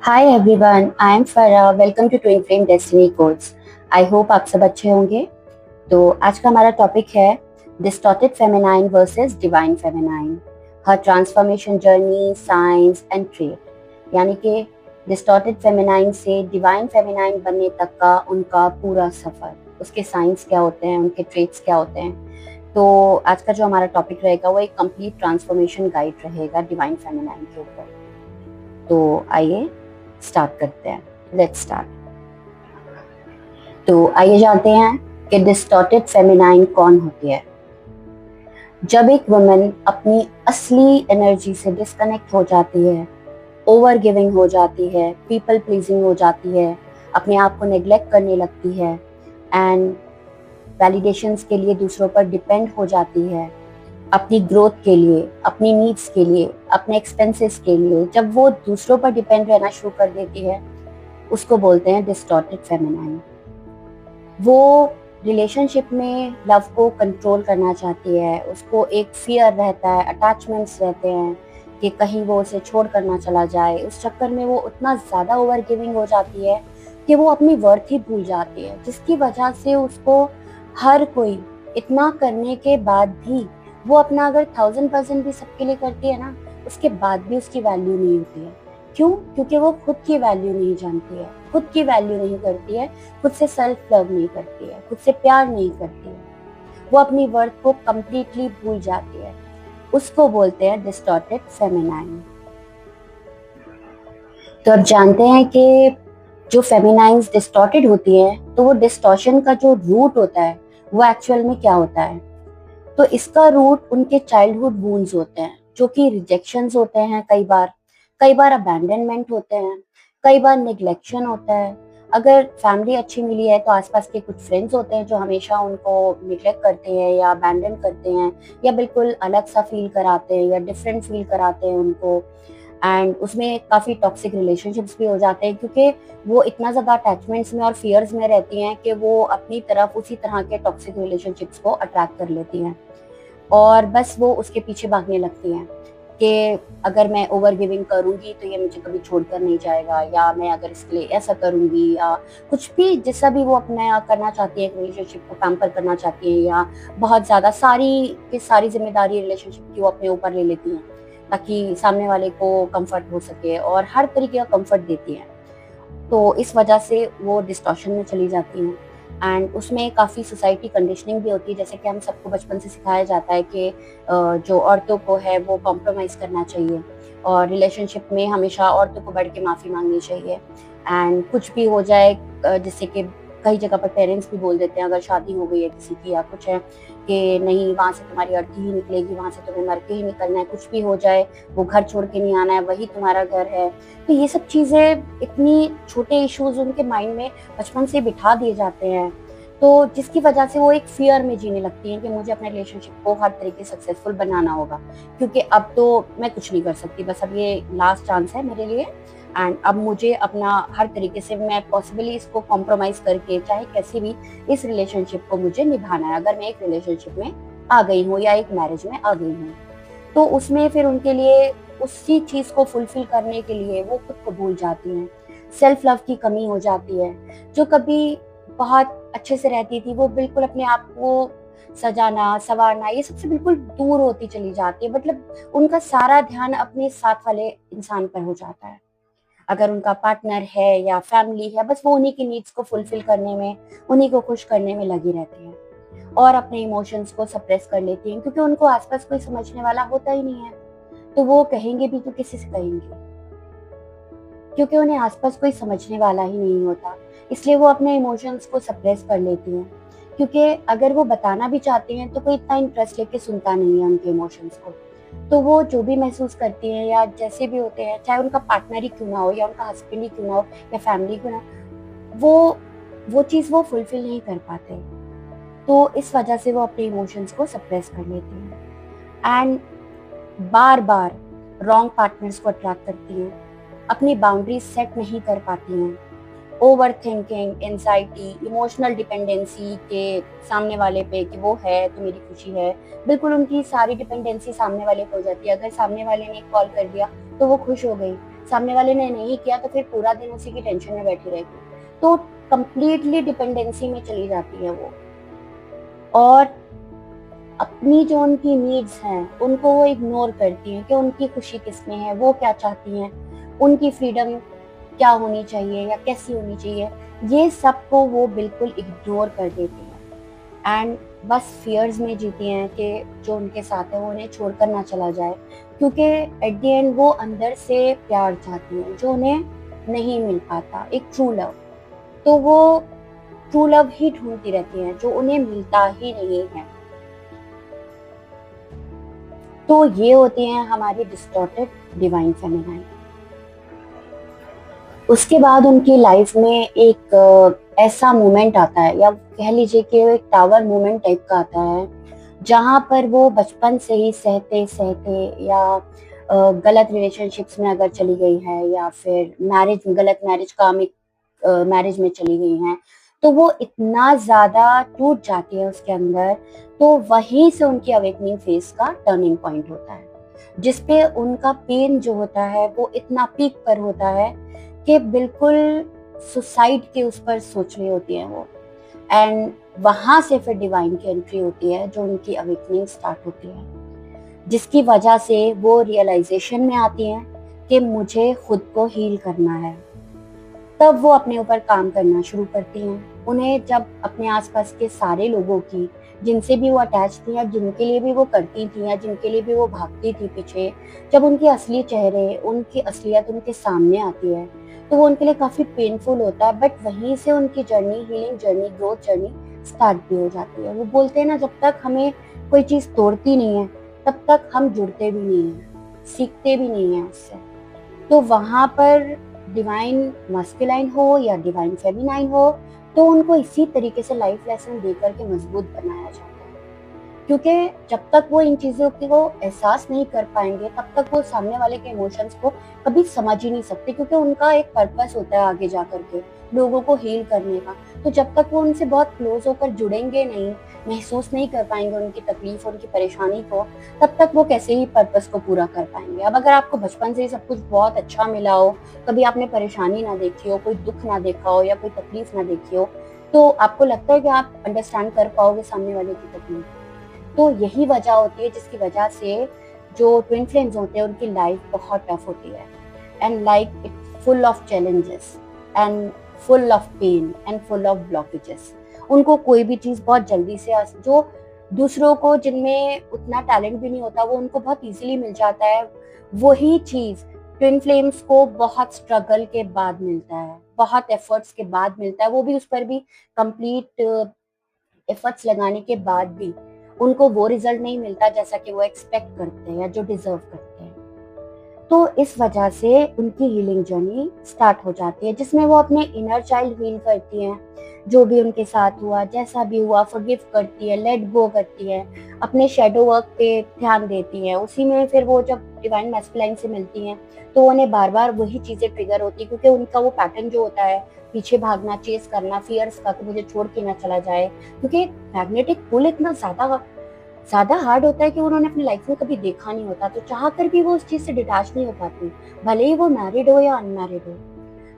Hi everyone, I am Farah. Welcome to twin flame destiny codes. I hope आप सब अच्छे होंगे। तो आज का हमारा टॉपिक है distorted feminine versus divine feminine, her transformation journey, science and trait. यानी कि डिस्टॉर्टेड फेमिनाइन से डिवाइन फेमिनाइन बनने तक का उनका पूरा सफर, उसके साइंस क्या होते हैं, उनके ट्रेट्स क्या होते हैं। तो आज का जो हमारा टॉपिक रहेगा वो एक कंप्लीट ट्रांसफॉर्मेशन गाइड रहेगा डिवाइन फेमिनाइन के ऊपर। तो आइए स्टार्ट करते हैं। Let's start. तो आइए जानते हैं कि डिस्टॉर्टेड फेमिनाइन कौन होती है। जब एक वुमन अपनी असली एनर्जी से डिस्कनेक्ट हो जाती है, ओवर गिविंग हो जाती है, पीपल प्लीजिंग हो जाती है, अपने आप को नेग्लेक्ट करने लगती है एंड वैलिडेशंस के लिए दूसरों पर डिपेंड हो जाती है, अपनी ग्रोथ के लिए, अपनी नीड्स के लिए, अपने एक्सपेंसेस के लिए जब वो दूसरों पर डिपेंड रहना शुरू कर देती है, उसको बोलते हैं डिस्टॉर्टेड फेमिनाइन। वो रिलेशनशिप में लव को कंट्रोल करना चाहती है, उसको एक फियर रहता है, अटैचमेंट्स रहते हैं कि कहीं वो उसे छोड़ कर ना चला जाए। उस चक्कर में वो उतना ज़्यादा ओवर गिविंग हो जाती है कि वो अपनी वर्थ ही भूल जाती है, जिसकी वजह से उसको हर कोई इतना करने के बाद भी, वो अपना अगर 1000% भी सबके लिए करती है ना, उसके बाद भी उसकी वैल्यू नहीं होती है। क्यों? क्योंकि वो खुद की वैल्यू नहीं जानती है, खुद की वैल्यू नहीं करती है, खुद से सेल्फ लव नहीं करती है, खुद से प्यार नहीं करती है। वो अपनी वर्थ को कंप्लीटली भूल जाती है। उसको बोलते हैं डिस्टॉर्टेड फेमिनाइन। तो अब जानते हैं कि जो फेमिनाइन्स डिस्टॉर्टेड होती है, तो वो डिस्टॉर्शन का जो रूट होता है वो एक्चुअल में क्या होता है। तो इसका रूट उनके चाइल्डहुड वूंड्स होते हैं, जो कि रिजेक्शंस होते हैं, कई बार अबैंडनमेंट होते हैं, कई बार निग्लेक्शन होता है। अगर फैमिली अच्छी मिली है तो आसपास के कुछ फ्रेंड्स होते हैं जो हमेशा उनको निग्लेक्ट करते हैं या अबैंडन करते हैं, या बिल्कुल अलग सा फील कराते हैं या डिफरेंट फील कराते हैं उनको। एंड उसमें काफ़ी टॉक्सिक रिलेशनशिप्स भी हो जाते हैं, क्योंकि वो इतना ज़्यादा अटैचमेंट्स में और फियर्स में रहती हैं कि वो अपनी तरफ उसी तरह के टॉक्सिक रिलेशनशिप्स को अट्रैक्ट कर लेती हैं, और बस वो उसके पीछे भागने लगती हैं कि अगर मैं ओवर गिविंग करूंगी तो ये मुझे कभी छोड़कर नहीं जाएगा, या मैं अगर इसके लिए ऐसा करूंगी, या कुछ भी जैसा भी वो अपना करना चाहती है, रिलेशनशिप को पैम्पर करना चाहती है, या बहुत ज़्यादा सारी की सारी जिम्मेदारी रिलेशनशिप की वो अपने ऊपर ले लेती हैं ताकि सामने वाले को कंफर्ट हो सके, और हर तरीके का कंफर्ट देती हैं। तो इस वजह से वो डिस्टॉर्शन में चली जाती हैं। एंड उसमें काफ़ी सोसाइटी कंडीशनिंग भी होती है, जैसे कि हम सबको बचपन से सिखाया जाता है कि जो औरतों को है वो कॉम्प्रोमाइज़ करना चाहिए, और रिलेशनशिप में हमेशा औरतों को बढ़ के माफ़ी मांगनी चाहिए। एंड कुछ भी हो जाए, जैसे कि कई जगह पर पेरेंट्स भी बोल देते हैं अगर शादी हो गई है किसी की या कुछ है, कि नहीं, वहाँ से तुम्हारी अर्थी ही निकलेगी, वहाँ से तुम्हें मर के ही निकलना है, कुछ भी हो जाए वो घर छोड़ के नहीं आना है, वही तुम्हारा घर है। तो ये सब चीज़ें, इतनी छोटे इश्यूज उनके माइंड में बचपन से बिठा दिए जाते हैं, तो जिसकी वजह से वो एक फियर में जीने लगती हैं कि मुझे अपने रिलेशनशिप को हर तरीके से सक्सेसफुल बनाना होगा, क्योंकि अब तो मैं कुछ नहीं कर सकती, बस अब ये लास्ट चांस है मेरे लिए। एंड अब मुझे अपना हर तरीके से, मैं पॉसिबली इसको कॉम्प्रोमाइज़ करके चाहे कैसे भी इस रिलेशनशिप को मुझे निभाना है, अगर मैं एक रिलेशनशिप में आ गई हूँ या एक मैरिज में आ गई हूँ। तो उसमें फिर उनके लिए उसी चीज को फुलफिल करने के लिए वो खुद को भूल जाती हैं। सेल्फ लव की कमी हो जाती है। जो कभी बहुत अच्छे से रहती थी, वो बिल्कुल अपने आप को सजाना संवारना ये सबसे बिल्कुल दूर होती चली जाती है। मतलब उनका सारा ध्यान अपने साथ वाले इंसान पर हो जाता है। अगर उनका पार्टनर है या फैमिली है, बस वो उन्हीं की नीड्स को फुलफिल करने में, उन्हीं को खुश करने में लगी रहती हैं, और अपने इमोशंस को सप्रेस कर लेती हैं, क्योंकि उनको आसपास कोई समझने वाला होता ही नहीं है। तो वो कहेंगे भी तो किसी से कहेंगे, क्योंकि उन्हें आसपास कोई समझने वाला ही नहीं होता। इसलिए वो अपने इमोशंस को सप्रेस कर लेती हैं, क्योंकि अगर वो बताना भी चाहती हैं तो कोई इतना इंटरेस्ट लेके सुनता नहीं है उनके इमोशंस को। तो वो जो भी महसूस करती हैं या जैसे भी होते हैं, चाहे उनका पार्टनर ही क्यों ना हो, या उनका हस्बैंड ही क्यों ना हो, या फैमिली क्यों ना हो, वो चीज़ वो फुलफिल नहीं कर पाते। तो इस वजह से वो अपने इमोशंस को सप्रेस कर लेती हैं, and bar bar wrong partners को अट्रैक्ट करती हैं, अपनी बाउंड्रीज सेट नहीं कर पाती हैं। Over thinking, anxiety, emotional dependency के सामने वाले पे कि वो है तो मेरी खुशी है, बिल्कुल उनकी सारी डिपेंडेंसी सामने वाले पे हो जाती है। अगर सामने वाले ने कॉल कर दिया तो वो खुश हो गई, सामने वाले ने नहीं किया तो फिर पूरा दिन उसी की टेंशन में बैठी रहेगी। तो कंप्लीटली डिपेंडेंसी में चली जाती है वो, और अपनी जो उनकी नीड्स हैं उनको वो इग्नोर करती हैं कि उनकी खुशी किसमें है, वो क्या चाहती हैं, उनकी फ्रीडम क्या होनी चाहिए या कैसी होनी चाहिए, ये सबको वो बिल्कुल इग्नोर कर देती हैं। एंड बस फियर्स में जीती हैं कि जो उनके साथ है वो उन्हें छोड़कर ना चला जाए, क्योंकि एट द एंड वो अंदर से प्यार चाहती हैं जो उन्हें नहीं मिल पाता, एक ट्रू लव। तो वो ट्रू लव ही ढूंढती रहती हैं जो उन्हें मिलता ही नहीं है। तो ये होती हैं हमारी डिस्टॉर्टेड डिवाइन फेमिनाइन। उसके बाद उनकी लाइफ में एक ऐसा मोमेंट आता है, या कह लीजिए कि एक टावर मोमेंट टाइप का आता है, जहां पर वो बचपन से ही सहते सहते या गलत रिलेशनशिप्स में अगर चली गई है, या फिर गलत मैरिज कामिक मैरिज में चली गई हैं, तो वो इतना ज्यादा टूट जाती है उसके अंदर। तो वहीं से उनकी अवेकनिंग फेज का टर्निंग पॉइंट होता है, जिसपे उनका पेन जो होता है वो इतना पीक पर होता है कि बिल्कुल सुसाइड के उस पर सोच रही होती है वो। एंड वहां से फिर डिवाइन की एंट्री होती है, जो उनकी अवेकनिंग स्टार्ट होती है, जिसकी वजह से वो रियलाइजेशन में आती हैं कि मुझे खुद को हील करना है। तब वो अपने ऊपर काम करना शुरू करती हैं। उन्हें जब अपने आसपास के सारे लोगों की, जिनसे भी वो अटैच थी या जिनके लिए भी वो करती थी या जिनके लिए भी वो भागती थी पीछे, जब उनके असली चेहरे, उनकी असलियत उनके सामने आती है, तो वो उनके लिए काफी पेनफुल होता है। बट वहीं से उनकी journey, healing journey, growth journey start भी हो जाती है। वो बोलते हैं ना, जब तक हमें कोई चीज तोड़ती नहीं है तब तक हम जुड़ते भी नहीं है, सीखते भी नहीं है उससे। तो वहां पर डिवाइन मस्कुलाइन हो या डिवाइन फेमिनाइन हो, तो उनको इसी तरीके से लाइफ लेसन देकर के मजबूत बनाया जाता है। क्योंकि जब तक वो इन चीजों को एहसास नहीं कर पाएंगे तब तक वो सामने वाले के इमोशंस को कभी समझ ही नहीं सकते, क्योंकि उनका एक पर्पस होता है आगे जा करके लोगों को हील करने का। तो जब तक वो उनसे बहुत क्लोज होकर जुड़ेंगे नहीं, महसूस नहीं कर पाएंगे उनकी तकलीफ, उनकी परेशानी को, तब तक वो कैसे ही पर्पस को पूरा कर पाएंगे। अब अगर आपको बचपन से ही सब कुछ बहुत अच्छा मिला हो, कभी आपने परेशानी ना देखी हो, कोई दुख ना देखा हो या कोई तकलीफ ना देखी हो, तो आपको लगता है कि आप अंडरस्टैंड कर पाओगे सामने वाले की तकलीफ। तो यही वजह होती है जिसकी वजह से जो ट्विन फ्लेम्स होते हैं उनकी लाइफ बहुत टफ होती है, and like it full of challenges and full of pen and full of blockages. उनको कोई भी चीज बहुत जल्दी से, जो दूसरों को जिनमें उतना टैलेंट भी नहीं होता वो उनको बहुत इजीली मिल जाता है, वही चीज ट्विन फ्लेम्स को बहुत स्ट्रगल के बाद मिलता है, बहुत एफर्ट्स के बाद मिलता है। वो भी उस पर भी कंप्लीट एफर्ट्स लगाने के बाद भी उनको वो रिजल्ट नहीं मिलता जैसा कि वो एक्सपेक्ट करते हैं या जो डिजर्व करते हैं। तो इस वजह से उनकी हीलिंग जर्नी स्टार्ट हो जाती है, जिसमें वो अपने इनर चाइल्ड हील करती हैं, जो भी उनके साथ हुआ, जैसा भी हुआ फॉरगिव करती है, लेट गो करती है, अपने शेडो वर्क पे ध्यान देती हैं। उसी में फिर वो जब डिवाइन मैस्कुलाइन से मिलती हैं तो उन्हें बार बार वही चीजें ट्रिगर होती है, क्योंकि उनका वो पैटर्न जो होता है, पीछे भागना, चेस करना, फियर्स का कि मुझे छोड़ के ना चला जाए, क्योंकि मैग्नेटिक पुल इतना ज्यादा हार्ड होता है कि उन्होंने अपनी लाइफ में कभी देखा नहीं होता, तो चाह कर भी वो उस चीज से डिटैच नहीं हो पाती, भले ही वो मैरिड हो या अनमैरिड हो।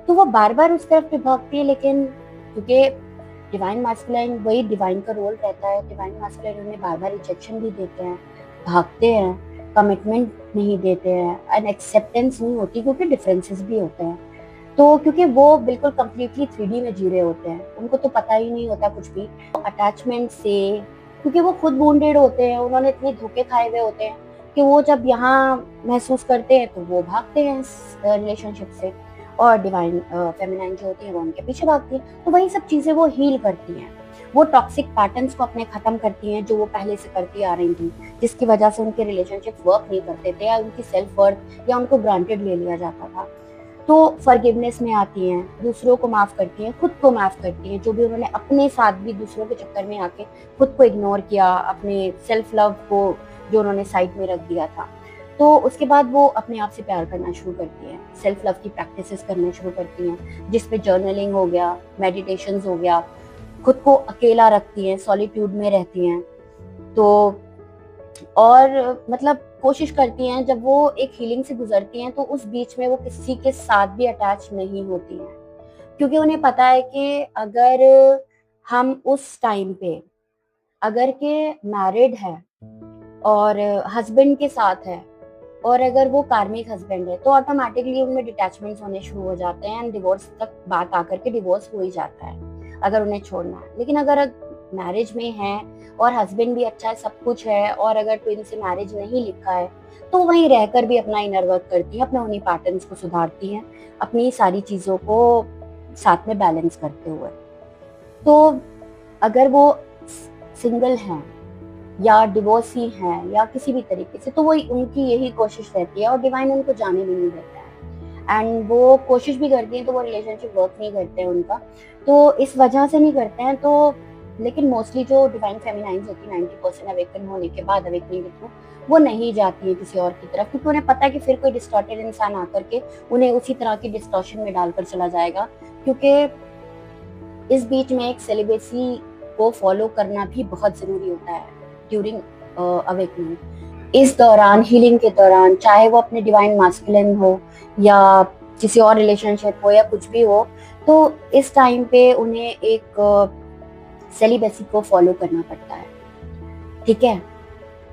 तो वो बार बार उस तरफ पे भागती है, लेकिन क्योंकि डिवाइन मैस्कुलाइन, वही डिवाइन का रोल रहता है, डिवाइन मैस्कुलाइन उन्हें बार बार रिजेक्शन भी देते हैं, भागते हैं, कमिटमेंट नहीं देते हैं, एंड एक्सेप्टेंस नहीं होती, क्योंकि डिफरेंसेस भी होते हैं। तो क्योंकि वो बिल्कुल कंप्लीटली 3D में जी रहे होते हैं, उनको तो पता ही नहीं होता कुछ भी अटैचमेंट से, क्योंकि वो खुद वुंडेड होते हैं, उन्होंने इतने धोखे खाए हुए होते हैं कि वो जब यहाँ महसूस करते हैं तो वो भागते हैं इस रिलेशनशिप से, और डिवाइन फेमिनाइन जो होती है वो उनके पीछे भागती है। तो वही सब चीजें वो हील करती हैं, वो टॉक्सिक पैटर्न्स को अपने खत्म करती हैं जो वो पहले से करती आ रही थी, जिसकी वजह से उनके रिलेशनशिप वर्क नहीं करते थे, या उनकी सेल्फ वर्थ या उनको ग्रांटेड ले लिया जाता था। तो फॉरगिवनेस में आती हैं, दूसरों को माफ करती हैं, खुद को माफ करती हैं, जो भी उन्होंने अपने साथ भी दूसरों के चक्कर में आके खुद को इग्नोर किया, अपने सेल्फ लव को जो उन्होंने साइड में रख दिया था। तो उसके बाद वो अपने आप से प्यार करना शुरू करती हैं, सेल्फ लव की प्रैक्टिसेस करना शुरू करती हैं, जिसपे जर्नलिंग हो गया, मेडिटेशन हो गया, खुद को अकेला रखती हैं, सॉलिट्यूड में रहती हैं। तो और मतलब कोशिश करती हैं, जब वो एक हीलिंग से गुजरती हैं तो उस बीच में वो किसी के साथ भी अटैच नहीं होती हैं, क्योंकि उन्हें पता है कि अगर हम उस टाइम पे अगर के मैरिड है और हस्बैंड के साथ है, और अगर वो कार्मिक हस्बैंड है, तो ऑटोमेटिकली उनमें डिटैचमेंट्स होने शुरू हो जाते हैं एंड डिवोर्स तक बात आकर के डिवोर्स हो ही जाता है अगर उन्हें छोड़ना है। लेकिन अगर मैरिज में है और हस्बैंड भी अच्छा है, सब कुछ है, और अगर ट्विन से मैरिज नहीं लिखा है, तो वहीं रहकर भी अपना इनर वर्क करती हैं, अपने उन्हीं पैटर्न्स को सुधारती हैं, अपनी सारी चीज़ों को साथ में बैलेंस करते हुए। तो अगर वो सिंगल हैं या डिवोर्सी हैं या किसी भी तरीके से, तो वो उनकी यही कोशिश रहती है, और डिवाइन उनको जाने भी नहीं देता है। एंड वो कोशिश भी करती हैं तो वो रिलेशनशिप वर्क नहीं करते हैं उनका, तो इस वजह से नहीं करते हैं। तो लेकिन मोस्टली जो डिवाइन फेमिनाइंस होती है 90% अवेकन होने के बाद, अवेकनिंग के थ्रू, वो नहीं जाती है किसी और की तरफ, क्योंकि उन्हें पता है कि फिर कोई डिस्टॉर्टेड इंसान आकर के उन्हें उसी तरह की डिस्टॉर्शन में डालकर चला जाएगा। क्योंकि इस बीच में एक सेलिब्रेसी को फॉलो करना भी बहुत जरूरी होता है ड्यूरिंग अवेकनिंग। इस दौरान, हीलिंग के दौरान, चाहे वो अपने डिवाइन मास्कुलिन हो या किसी और रिलेशनशिप हो या कुछ भी हो, तो इस टाइम पे उन्हें एक सेलिब्रेसी को फॉलो करना पड़ता है। ठीक है,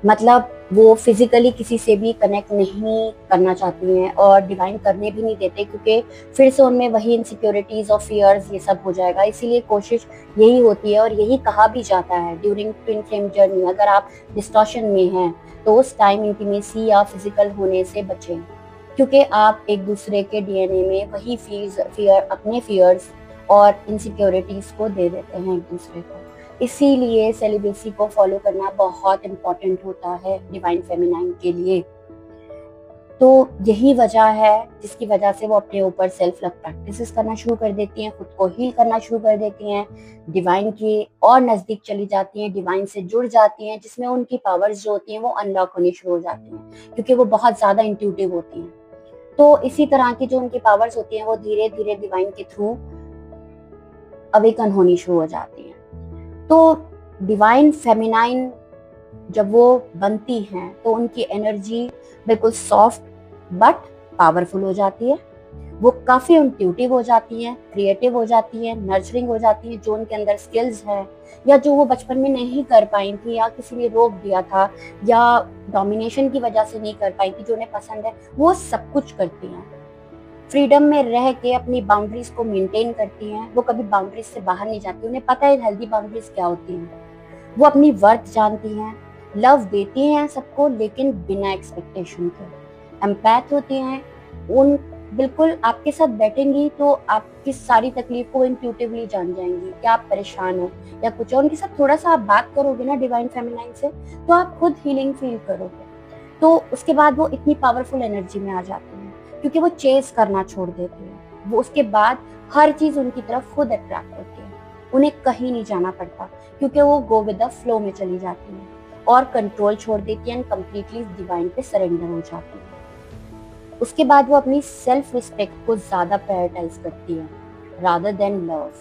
मतलब वो फिजिकली किसी से भी कनेक्ट नहीं करना चाहती हैं और डिवाइन करने भी नहीं देते, क्योंकि फिर से उनमें वही इनसिक्योरिटीज और फियर्स ये सब हो जाएगा। इसीलिए कोशिश यही होती है और यही कहा भी जाता है ड्यूरिंग ट्विन फ्लेम जर्नी, अगर आप डिस्टॉर्शन में हैं तो उस टाइम इंटीमेसी या फिजिकल होने से बचें, क्योंकि आप एक दूसरे के डीएनए में वही अपने फियर्स और इनसिक्योरिटीज को दे देते हैं एक दूसरे को। इसीलिए सेलिब्रेसी को फॉलो करना बहुत इम्पोर्टेंट होता है डिवाइन फेमिनाइन के लिए। तो यही वजह है जिसकी वजह से वो अपने ऊपर सेल्फ लव प्रैक्टिसेस करना शुरू कर देती हैं, खुद को हील करना शुरू कर देती हैं, डिवाइन के और नजदीक चली जाती हैं, डिवाइन से जुड़ जाती हैं, जिसमें उनकी पावर्स जो होती हैं वो अनलॉक होनी शुरू हो जाती हैं, क्योंकि वो बहुत ज्यादा इंट्यूटिव होती हैं। तो इसी तरह की जो उनकी पावर्स होती हैं वो धीरे धीरे डिवाइन के थ्रू अवेकन होनी शुरू हो जाती हैं। तो डिवाइन फेमिनाइन जब वो बनती हैं तो उनकी एनर्जी बिल्कुल सॉफ्ट बट पावरफुल हो जाती है। वो काफी इंट्यूटिव हो जाती हैं, क्रिएटिव हो जाती हैं, नर्चरिंग हो जाती हैं। जो उनके अंदर स्किल्स है या जो वो बचपन में नहीं कर पाई थी या किसी ने रोक दिया था या डोमिनेशन की वजह से नहीं कर पाई थी, जो उन्हें पसंद है, वो सब कुछ करती हैं। फ्रीडम में रह के अपनी बाउंड्रीज को मेंटेन करती हैं। वो कभी बाउंड्रीज से बाहर नहीं जाती, उन्हें पता है हेल्दी बाउंड्रीज क्या होती हैं। वो अपनी वर्थ जानती हैं, लव देती हैं सबको, लेकिन बिना एक्सपेक्टेशन के। एम्पैथ होती हैं, उन बिल्कुल आपके साथ बैठेंगी तो आपकी सारी तकलीफ को इंट्यूटिवली जान जाएंगी कि आप परेशान हो या कुछ, और उनके साथ थोड़ा सा आप बात करोगे ना डिवाइन फेमिनाइन से, तो आप खुद हीलिंग फील करोगे। तो उसके बाद वो इतनी पावरफुल एनर्जी में आ जाती हैं, क्योंकि वो चेस करना छोड़ देती हैं। वो उसके बाद हर चीज उनकी तरफ खुद अट्रैक्ट होती है, उन्हें कहीं नहीं जाना पड़ता, क्योंकि वो गो विद द फ्लो में चली जाती हैं और कंट्रोल छोड़ देती हैं एंड कंप्लीटली डिवाइन पे सरेंडर हो जाती हैं। उसके बाद वो अपनी सेल्फ रिस्पेक्ट को ज्यादा प्रायोरिटाइज करती है रादर देन लव।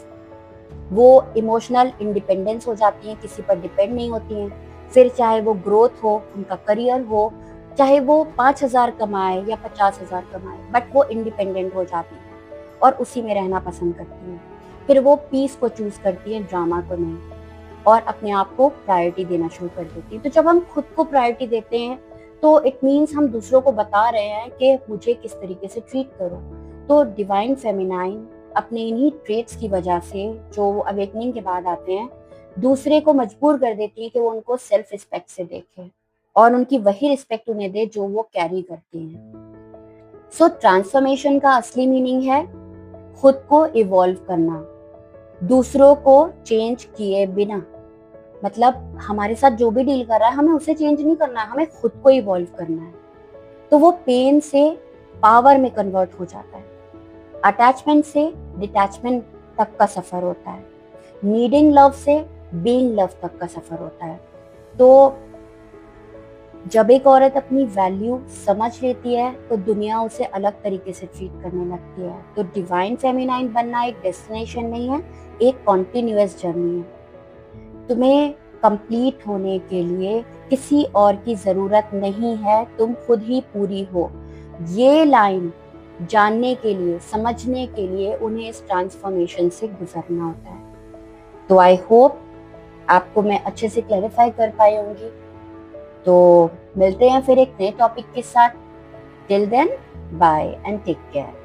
वो इमोशनल इंडिपेंडेंस हो जाती हैं, किसी पर डिपेंड नहीं होती हैं। फिर चाहे वो ग्रोथ हो, उनका करियर हो, चाहे वो 5,000 कमाए या 50,000 कमाए, बट वो इंडिपेंडेंट हो जाती हैं और उसी में रहना पसंद करती हैं। फिर वो पीस को चूज करती हैं, ड्रामा को नहीं, और अपने आप को प्रायोरिटी देना शुरू कर देती हैं। तो जब हम खुद को प्रायोरिटी देते हैं तो इट मीन्स हम दूसरों को बता रहे हैं कि मुझे किस तरीके से ट्रीट करो। तो डिवाइन फेमिनाइन अपने इन्हीं ट्रेट्स की वजह से, जो अवेकनिंग के बाद आते हैं, दूसरे को मजबूर कर देती है कि वो उनको सेल्फ रिस्पेक्ट से देखे और उनकी वही रिस्पेक्ट उन्हें दे जो वो कैरी करती हैं। सो ट्रांसफॉर्मेशन का असली मीनिंग है खुद को इवॉल्व करना, दूसरों को चेंज किए बिना। मतलब हमारे साथ जो भी डील कर रहा है, हमें उसे चेंज नहीं करना है, हमें खुद को इवॉल्व करना है। तो वो पेन से पावर में कन्वर्ट हो जाता है, अटैचमेंट से डिटैचमेंट तक का सफर होता है, नीडिंग लव से बीइंग लव तक का सफर होता है। तो जब एक औरत अपनी वैल्यू समझ लेती है तो दुनिया उसे अलग तरीके से ट्रीट करने लगती है। तो डिवाइन फेमिनाइन बनना एक डेस्टिनेशन नहीं है, एक कॉन्टिन्यूअस जर्नी है। तुम्हें कंप्लीट होने के लिए किसी और की जरूरत नहीं है, तुम खुद ही पूरी हो। ये लाइन जानने के लिए, समझने के लिए उन्हें इस ट्रांसफॉर्मेशन से गुजरना होता है। तो आई होप आपको मैं अच्छे से क्लैरिफाई कर पाई होंगी। तो मिलते हैं फिर एक नए टॉपिक के साथ। Till then, bye and take care.